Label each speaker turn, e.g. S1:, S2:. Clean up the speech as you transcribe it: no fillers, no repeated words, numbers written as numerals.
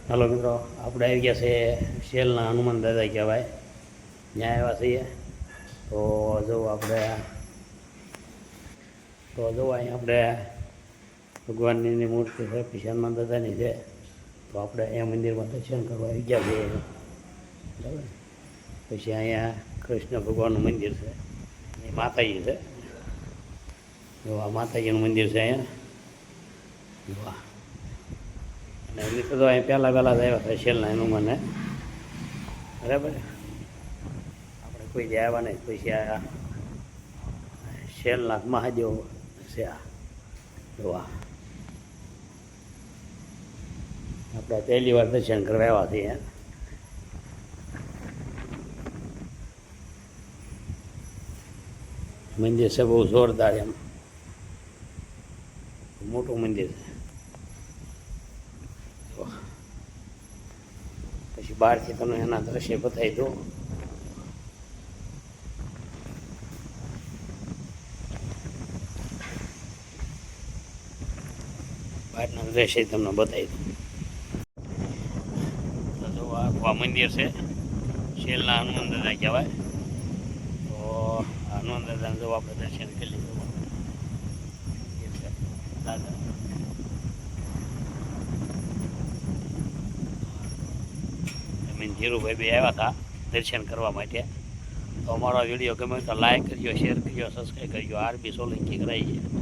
S1: હાલો મિત્રો, આપણે આવી ગયા છે શેલના હનુમાન દાદા કહેવાય, ત્યાં આવ્યા છીએ. તો જો અહીંયા આપણે ભગવાનની મૂર્તિ છે, પછી હનુમાન દાદાની છે. તો આપણે અહીંયા મંદિરમાં દર્શન કરવા આવી ગયા છીએ, બરાબર. પછી અહીંયા કૃષ્ણ ભગવાનનું મંદિર છે, એ માતાજી છે. જો આ માતાજીનું મંદિર છે અહીંયા. વાહ. અને મિત્રો તો અહીં પહેલાં જ આવ્યા હતા શેલના હનુમાને, બરાબર. આપણે કોઈ જે આવ્યા નહીં, પછી આ શેલના મહાદેવ છે. આ જોવા આપણે પહેલી વાર દર્શન કરવા આવ્યા છીએ. મંદિર છે બહુ જોરદાર, એમ મોટું મંદિર છે. પછી બહારથી તમને એના દ્રશ્ય બતાવી દો. બહારના દ્રશ્ય તમને બતાવી દો. તો આ મંદિર છે, શેલના હનુમાન દાદા કહેવાય. તો હનુમાન દાદાને જો આપણે દર્શન કરી લીધું. દાદા ધીરુભાઈ બી આવ્યા હતા દર્શન કરવા માટે. તો અમારો વિડીયો ગમે તો લાઈક કરજો, શેર કરજો, સબસ્ક્રાઈબ કરજો. RB સોલંકી કરાવી છે.